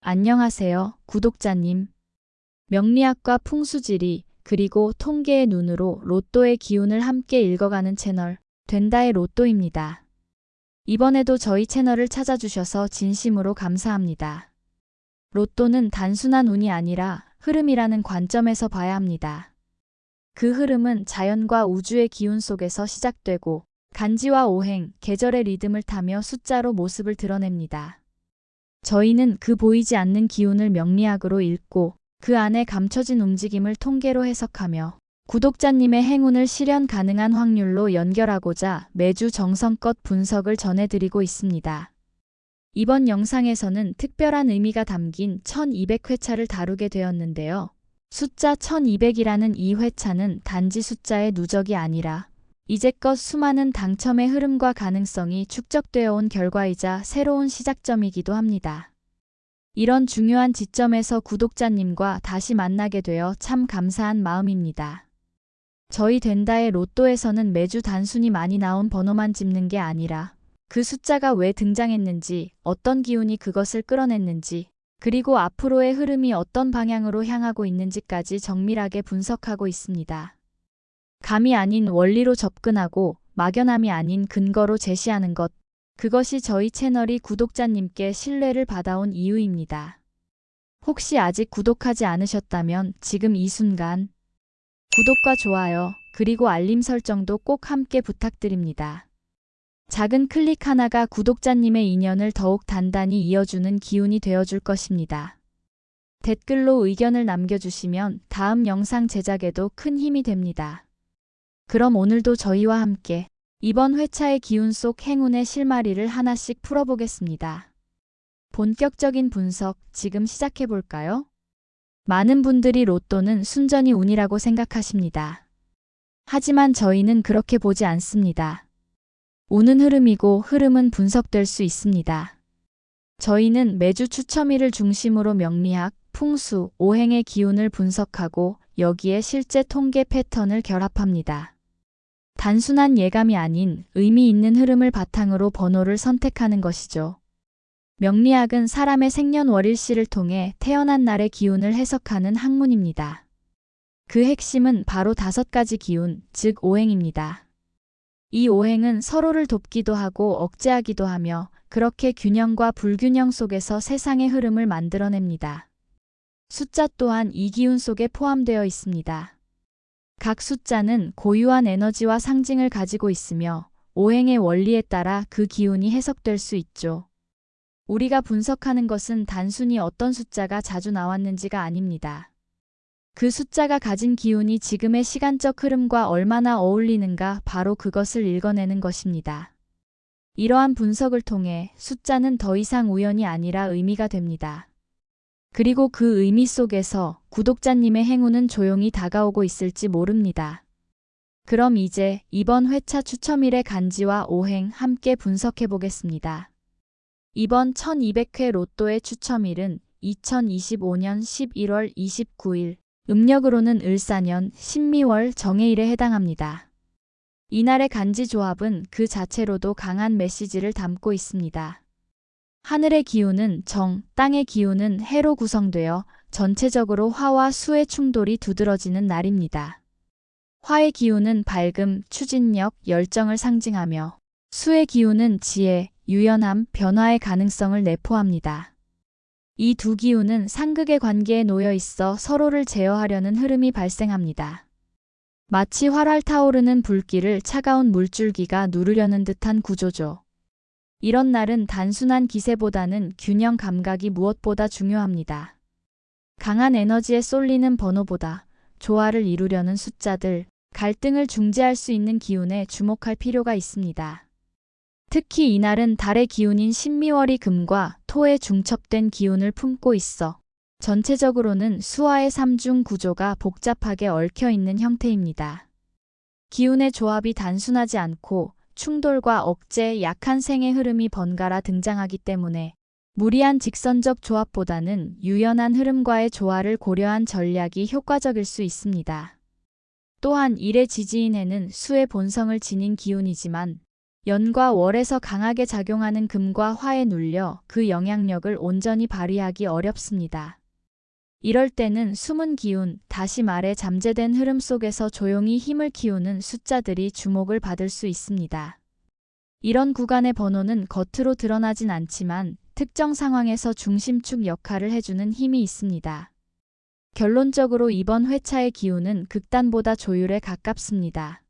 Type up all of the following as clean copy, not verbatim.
안녕하세요, 구독자님. 명리학과 풍수지리, 그리고 통계의 눈으로 로또의 기운을 함께 읽어가는 채널, 된다의 로또입니다. 이번에도 저희 채널을 찾아주셔서 진심으로 감사합니다. 로또는 단순한 운이 아니라 흐름이라는 관점에서 봐야 합니다. 그 흐름은 자연과 우주의 기운 속에서 시작되고 간지와 오행, 계절의 리듬을 타며 숫자로 모습을 드러냅니다. 저희는 그 보이지 않는 기운을 명리학으로 읽고 그 안에 감춰진 움직임을 통계로 해석하며 구독자님의 행운을 실현 가능한 확률로 연결하고자 매주 정성껏 분석을 전해드리고 있습니다. 이번 영상에서는 특별한 의미가 담긴 1200회차를 다루게 되었는데요. 숫자 1200이라는 이 회차는 단지 숫자의 누적이 아니라 이제껏 수많은 당첨의 흐름과 가능성이 축적되어 온 결과이자 새로운 시작점이기도 합니다. 이런 중요한 지점에서 구독자님과 다시 만나게 되어 참 감사한 마음입니다. 저희 된다의 로또에서는 매주 단순히 많이 나온 번호만 짚는 게 아니라 그 숫자가 왜 등장했는지, 어떤 기운이 그것을 끌어냈는지, 그리고 앞으로의 흐름이 어떤 방향으로 향하고 있는지까지 정밀하게 분석하고 있습니다. 감이 아닌 원리로 접근하고 막연함이 아닌 근거로 제시하는 것, 그것이 저희 채널이 구독자님께 신뢰를 받아온 이유입니다. 혹시 아직 구독하지 않으셨다면 지금 이 순간 구독과 좋아요, 그리고 알림 설정도 꼭 함께 부탁드립니다. 작은 클릭 하나가 구독자님의 인연을 더욱 단단히 이어주는 기운이 되어줄 것입니다. 댓글로 의견을 남겨주시면 다음 영상 제작에도 큰 힘이 됩니다. 그럼 오늘도 저희와 함께 이번 회차의 기운 속 행운의 실마리를 하나씩 풀어보겠습니다. 본격적인 분석 지금 시작해볼까요? 많은 분들이 로또는 순전히 운이라고 생각하십니다. 하지만 저희는 그렇게 보지 않습니다. 운은 흐름이고 흐름은 분석될 수 있습니다. 저희는 매주 추첨일을 중심으로 명리학, 풍수, 오행의 기운을 분석하고 여기에 실제 통계 패턴을 결합합니다. 단순한 예감이 아닌 의미 있는 흐름을 바탕으로 번호를 선택하는 것이죠. 명리학은 사람의 생년월일시를 통해 태어난 날의 기운을 해석하는 학문입니다. 그 핵심은 바로 5가지 기운, 즉 오행입니다. 이 오행은 서로를 돕기도 하고 억제하기도 하며 그렇게 균형과 불균형 속에서 세상의 흐름을 만들어냅니다. 숫자 또한 이 기운 속에 포함되어 있습니다. 각 숫자는 고유한 에너지와 상징을 가지고 있으며 오행의 원리에 따라 그 기운이 해석될 수 있죠. 우리가 분석하는 것은 단순히 어떤 숫자가 자주 나왔는지가 아닙니다. 그 숫자가 가진 기운이 지금의 시간적 흐름과 얼마나 어울리는가, 바로 그것을 읽어내는 것입니다. 이러한 분석을 통해 숫자는 더 이상 우연이 아니라 의미가 됩니다. 그리고 그 의미 속에서 구독자님의 행운은 조용히 다가오고 있을지 모릅니다. 그럼 이제 이번 회차 추첨일의 간지와 오행 함께 분석해 보겠습니다. 이번 1200회 로또의 추첨일은 2025년 11월 29일, 음력으로는 을사년 신미월 정해일에 해당합니다. 이날의 간지 조합은 그 자체로도 강한 메시지를 담고 있습니다. 하늘의 기운은 정, 땅의 기운은 해로 구성되어 전체적으로 화와 수의 충돌이 두드러지는 날입니다. 화의 기운은 밝음, 추진력, 열정을 상징하며 수의 기운은 지혜, 유연함, 변화의 가능성을 내포합니다. 이 두 기운은 상극의 관계에 놓여 있어 서로를 제어하려는 흐름이 발생합니다. 마치 활활 타오르는 불길을 차가운 물줄기가 누르려는 듯한 구조죠. 이런 날은 단순한 기세보다는 균형 감각이 무엇보다 중요합니다. 강한 에너지에 쏠리는 번호보다 조화를 이루려는 숫자들, 갈등을 중재할 수 있는 기운에 주목할 필요가 있습니다. 특히 이날은 달의 기운인 신미월이 금과 토에 중첩된 기운을 품고 있어 전체적으로는 수화의 삼중 구조가 복잡하게 얽혀 있는 형태입니다. 기운의 조합이 단순하지 않고 충돌과 억제, 약한 생의 흐름이 번갈아 등장하기 때문에 무리한 직선적 조합보다는 유연한 흐름과의 조화를 고려한 전략이 효과적일 수 있습니다. 또한 일의 지지인에는 수의 본성을 지닌 기운이지만 연과 월에서 강하게 작용하는 금과 화에 눌려 그 영향력을 온전히 발휘하기 어렵습니다. 이럴 때는 숨은 기운, 다시 말해 잠재된 흐름 속에서 조용히 힘을 키우는 숫자들이 주목을 받을 수 있습니다. 이런 구간의 번호는 겉으로 드러나진 않지만 특정 상황에서 중심축 역할을 해주는 힘이 있습니다. 결론적으로 이번 회차의 기운은 극단보다 조율에 가깝습니다.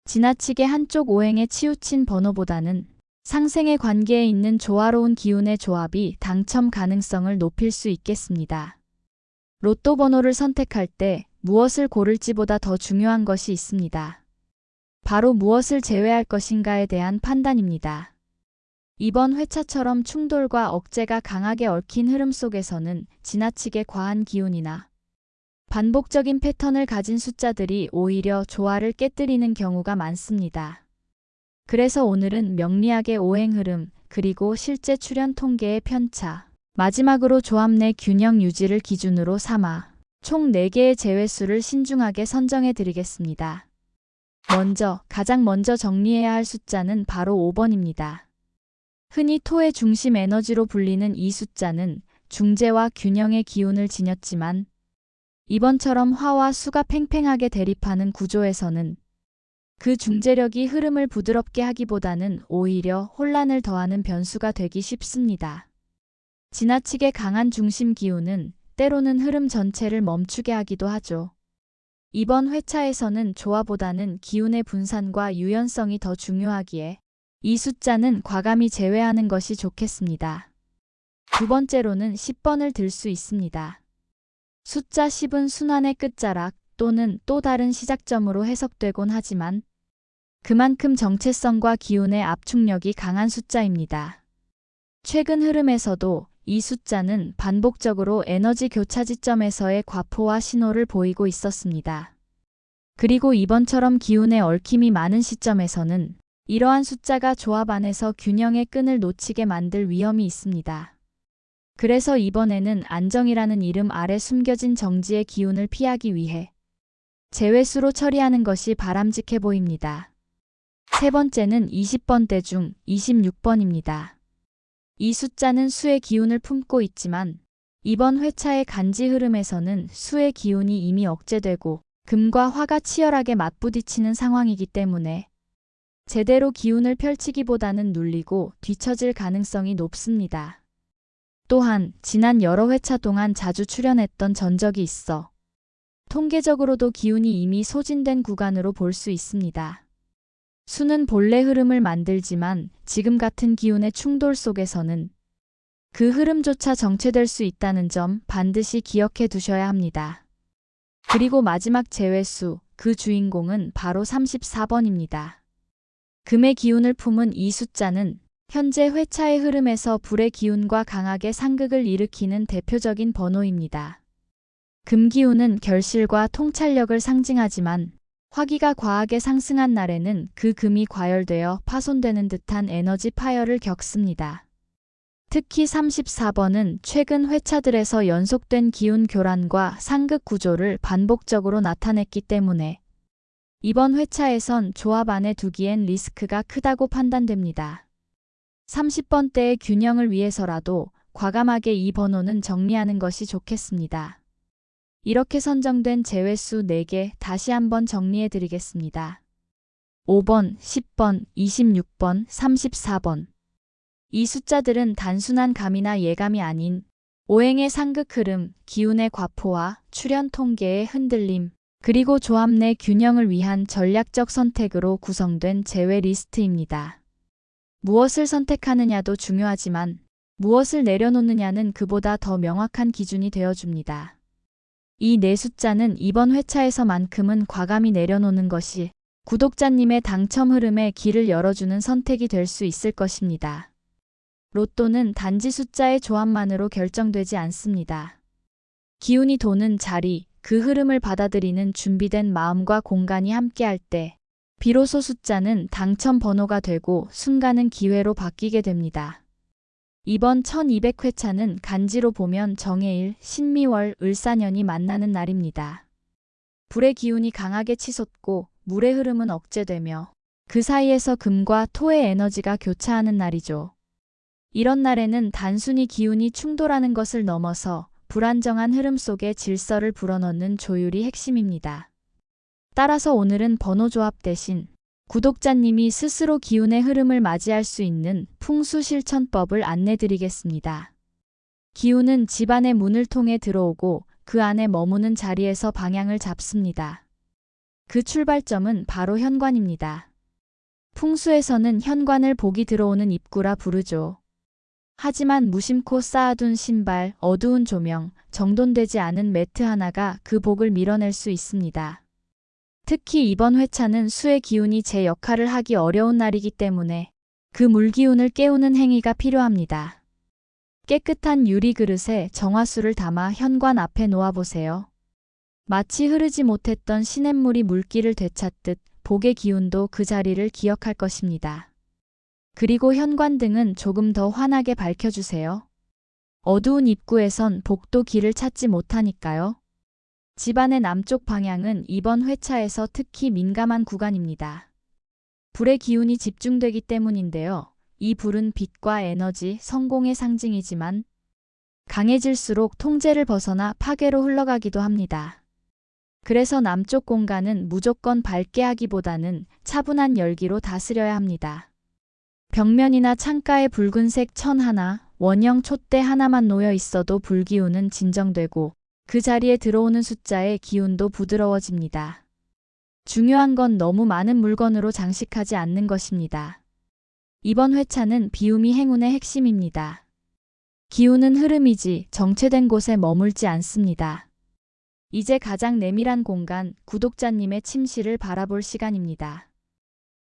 지나치게 한쪽 오행에 치우친 번호보다는 상생의 관계에 있는 조화로운 기운의 조합이 당첨 가능성을 높일 수 있겠습니다. 로또 번호를 선택할 때 무엇을 고를지보다 더 중요한 것이 있습니다. 바로 무엇을 제외할 것인가에 대한 판단입니다. 이번 회차처럼 충돌과 억제가 강하게 얽힌 흐름 속에서는 지나치게 과한 기운이나 반복적인 패턴을 가진 숫자들이 오히려 조화를 깨뜨리는 경우가 많습니다. 그래서 오늘은 명리학의 오행 흐름, 그리고 실제 출현 통계의 편차, 마지막으로 조합 내 균형 유지를 기준으로 삼아 총 4개의 제외수를 신중하게 선정해 드리겠습니다. 가장 먼저 정리해야 할 숫자는 바로 5번입니다. 흔히 토의 중심 에너지로 불리는 이 숫자는 중재와 균형의 기운을 지녔지만 이번처럼 화와 수가 팽팽하게 대립하는 구조에서는 그 중재력이 흐름을 부드럽게 하기보다는 오히려 혼란을 더하는 변수가 되기 쉽습니다. 지나치게 강한 중심 기운은 때로는 흐름 전체를 멈추게 하기도 하죠. 이번 회차에서는 조화보다는 기운의 분산과 유연성이 더 중요하기에 이 숫자는 과감히 제외하는 것이 좋겠습니다. 두 번째로는 10번을 들 수 있습니다. 숫자 10은 순환의 끝자락 또는 또 다른 시작점으로 해석되곤 하지만 그만큼 정체성과 기운의 압축력이 강한 숫자입니다. 최근 흐름에서도 이 숫자는 반복적으로 에너지 교차 지점에서의 과포와 신호를 보이고 있었습니다. 그리고 이번처럼 기운의 얽힘이 많은 시점에서는 이러한 숫자가 조합 안에서 균형의 끈을 놓치게 만들 위험이 있습니다. 그래서 이번에는 안정이라는 이름 아래 숨겨진 정지의 기운을 피하기 위해 제외수로 처리하는 것이 바람직해 보입니다. 세 번째는 20번대 중 26번입니다. 이 숫자는 수의 기운을 품고 있지만 이번 회차의 간지 흐름에서는 수의 기운이 이미 억제되고 금과 화가 치열하게 맞부딪히는 상황이기 때문에 제대로 기운을 펼치기보다는 눌리고 뒤처질 가능성이 높습니다. 또한 지난 여러 회차 동안 자주 출현했던 전적이 있어 통계적으로도 기운이 이미 소진된 구간으로 볼 수 있습니다. 수는 본래 흐름을 만들지만 지금 같은 기운의 충돌 속에서는 그 흐름조차 정체될 수 있다는 점 반드시 기억해 두셔야 합니다. 그리고 마지막 제외수, 그 주인공은 바로 34번입니다. 금의 기운을 품은 이 숫자는 현재 회차의 흐름에서 불의 기운과 강하게 상극을 일으키는 대표적인 번호입니다. 금 기운은 결실과 통찰력을 상징하지만 화기가 과하게 상승한 날에는 그 금이 과열되어 파손되는 듯한 에너지 파열을 겪습니다. 특히 34번은 최근 회차들에서 연속된 기운 교란과 상극 구조를 반복적으로 나타냈기 때문에 이번 회차에선 조합 안에 두기엔 리스크가 크다고 판단됩니다. 30번대의 균형을 위해서라도 과감하게 이 번호는 정리하는 것이 좋겠습니다. 이렇게 선정된 제외수 4개 다시 한번 정리해 드리겠습니다. 5번, 10번, 26번, 34번. 이 숫자들은 단순한 감이나 예감이 아닌 오행의 상극 흐름, 기운의 과포와 출현 통계의 흔들림, 그리고 조합 내 균형을 위한 전략적 선택으로 구성된 제외 리스트입니다. 무엇을 선택하느냐도 중요하지만 무엇을 내려놓느냐는 그보다 더 명확한 기준이 되어줍니다. 이 네 숫자는 이번 회차에서만큼은 과감히 내려놓는 것이 구독자님의 당첨 흐름에 길을 열어주는 선택이 될 수 있을 것입니다. 로또는 단지 숫자의 조합만으로 결정되지 않습니다. 기운이 도는 자리, 그 흐름을 받아들이는 준비된 마음과 공간이 함께할 때 비로소 숫자는 당첨 번호가 되고 순간은 기회로 바뀌게 됩니다. 이번 1200회차는 간지로 보면 정해일, 신미월, 을사년이 만나는 날입니다. 불의 기운이 강하게 치솟고 물의 흐름은 억제되며 그 사이에서 금과 토의 에너지가 교차하는 날이죠. 이런 날에는 단순히 기운이 충돌하는 것을 넘어서 불안정한 흐름 속에 질서를 불어넣는 조율이 핵심입니다. 따라서 오늘은 번호 조합 대신 구독자님이 스스로 기운의 흐름을 맞이할 수 있는 풍수 실천법을 안내드리겠습니다. 기운은 집안의 문을 통해 들어오고 그 안에 머무는 자리에서 방향을 잡습니다. 그 출발점은 바로 현관입니다. 풍수에서는 현관을 복이 들어오는 입구라 부르죠. 하지만 무심코 쌓아둔 신발, 어두운 조명, 정돈되지 않은 매트 하나가 그 복을 밀어낼 수 있습니다. 특히 이번 회차는 수의 기운이 제 역할을 하기 어려운 날이기 때문에 그 물기운을 깨우는 행위가 필요합니다. 깨끗한 유리 그릇에 정화수를 담아 현관 앞에 놓아보세요. 마치 흐르지 못했던 시냇물이 물길을 되찾듯 복의 기운도 그 자리를 기억할 것입니다. 그리고 현관등은 조금 더 환하게 밝혀주세요. 어두운 입구에선 복도 길을 찾지 못하니까요. 집안의 남쪽 방향은 이번 회차에서 특히 민감한 구간입니다. 불의 기운이 집중되기 때문인데요. 이 불은 빛과 에너지, 성공의 상징이지만 강해질수록 통제를 벗어나 파괴로 흘러가기도 합니다. 그래서 남쪽 공간은 무조건 밝게 하기보다는 차분한 열기로 다스려야 합니다. 벽면이나 창가에 붉은색 천 하나, 원형 촛대 하나만 놓여 있어도 불기운은 진정되고 그 자리에 들어오는 숫자의 기운도 부드러워집니다. 중요한 건 너무 많은 물건으로 장식하지 않는 것입니다. 이번 회차는 비움이 행운의 핵심입니다. 기운은 흐름이지 정체된 곳에 머물지 않습니다. 이제 가장 내밀한 공간, 구독자님의 침실을 바라볼 시간입니다.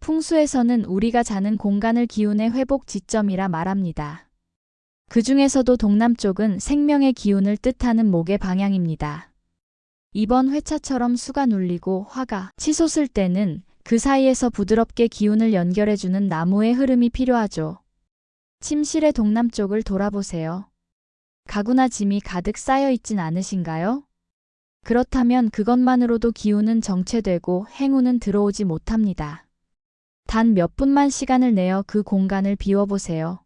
풍수에서는 우리가 자는 공간을 기운의 회복 지점이라 말합니다. 그 중에서도 동남쪽은 생명의 기운을 뜻하는 목의 방향입니다. 이번 회차처럼 수가 눌리고 화가 치솟을 때는 그 사이에서 부드럽게 기운을 연결해주는 나무의 흐름이 필요하죠. 침실의 동남쪽을 돌아보세요. 가구나 짐이 가득 쌓여 있진 않으신가요? 그렇다면 그것만으로도 기운은 정체되고 행운은 들어오지 못합니다. 단 몇 분만 시간을 내어 그 공간을 비워보세요.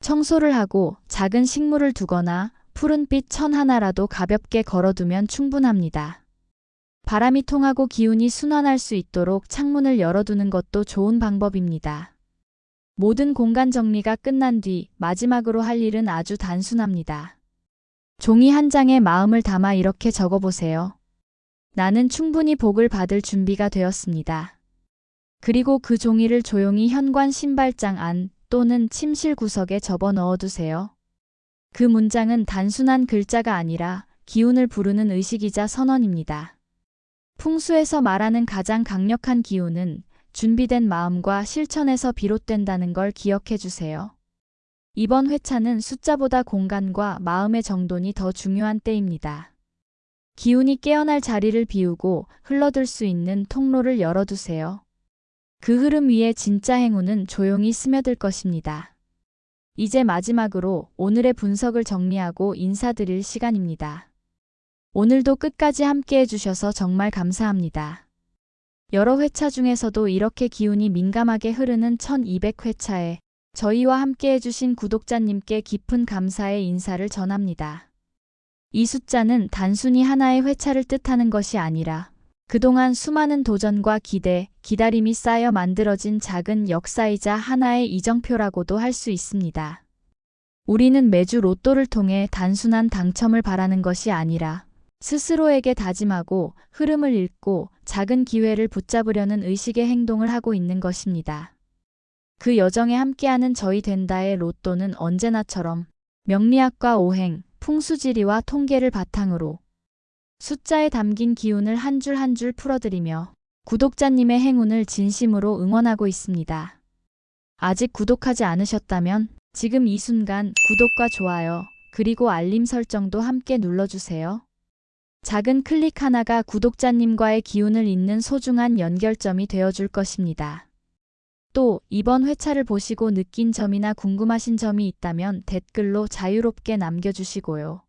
청소를 하고 작은 식물을 두거나 푸른빛 천 하나라도 가볍게 걸어두면 충분합니다. 바람이 통하고 기운이 순환할 수 있도록 창문을 열어두는 것도 좋은 방법입니다. 모든 공간 정리가 끝난 뒤 마지막으로 할 일은 아주 단순합니다. 종이 한 장에 마음을 담아 이렇게 적어보세요. 나는 충분히 복을 받을 준비가 되었습니다. 그리고 그 종이를 조용히 현관 신발장 안 또는 침실 구석에 접어 넣어두세요. 그 문장은 단순한 글자가 아니라 기운을 부르는 의식이자 선언입니다. 풍수에서 말하는 가장 강력한 기운은 준비된 마음과 실천에서 비롯된다는 걸 기억해 주세요. 이번 회차는 숫자보다 공간과 마음의 정돈이 더 중요한 때입니다. 기운이 깨어날 자리를 비우고 흘러들 수 있는 통로를 열어두세요. 그 흐름 위에 진짜 행운은 조용히 스며들 것입니다. 이제 마지막으로 오늘의 분석을 정리하고 인사드릴 시간입니다. 오늘도 끝까지 함께 해주셔서 정말 감사합니다. 여러 회차 중에서도 이렇게 기운이 민감하게 흐르는 1200회차에 저희와 함께 해주신 구독자님께 깊은 감사의 인사를 전합니다. 이 숫자는 단순히 하나의 회차를 뜻하는 것이 아니라 그동안 수많은 도전과 기대, 기다림이 쌓여 만들어진 작은 역사이자 하나의 이정표라고도 할 수 있습니다. 우리는 매주 로또를 통해 단순한 당첨을 바라는 것이 아니라 스스로에게 다짐하고 흐름을 읽고 작은 기회를 붙잡으려는 의식의 행동을 하고 있는 것입니다. 그 여정에 함께하는 저희 덴다의 로또는 언제나처럼 명리학과 오행, 풍수지리와 통계를 바탕으로 숫자에 담긴 기운을 한 줄 한 줄 풀어드리며 구독자님의 행운을 진심으로 응원하고 있습니다. 아직 구독하지 않으셨다면 지금 이 순간 구독과 좋아요, 그리고 알림 설정도 함께 눌러주세요. 작은 클릭 하나가 구독자님과의 기운을 잇는 소중한 연결점이 되어줄 것입니다. 또 이번 회차를 보시고 느낀 점이나 궁금하신 점이 있다면 댓글로 자유롭게 남겨주시고요.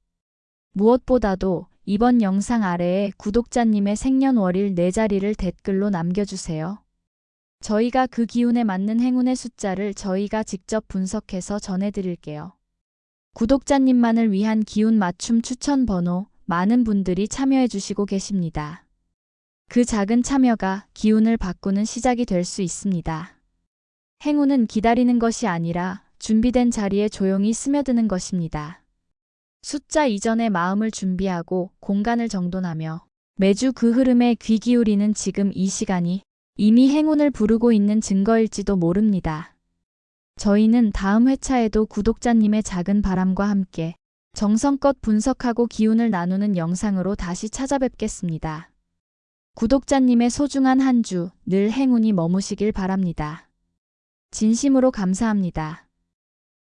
무엇보다도 이번 영상 아래에 구독자님의 생년월일 4자리를 댓글로 남겨주세요. 저희가 그 기운에 맞는 행운의 숫자를 저희가 직접 분석해서 전해드릴게요. 구독자님만을 위한 기운 맞춤 추천 번호, 많은 분들이 참여해 주시고 계십니다. 그 작은 참여가 기운을 바꾸는 시작이 될 수 있습니다. 행운은 기다리는 것이 아니라 준비된 자리에 조용히 스며드는 것입니다. 숫자 이전에 마음을 준비하고 공간을 정돈하며 매주 그 흐름에 귀 기울이는 지금 이 시간이 이미 행운을 부르고 있는 증거일지도 모릅니다. 저희는 다음 회차에도 구독자님의 작은 바람과 함께 정성껏 분석하고 기운을 나누는 영상으로 다시 찾아뵙겠습니다. 구독자님의 소중한 한 주 늘 행운이 머무시길 바랍니다. 진심으로 감사합니다.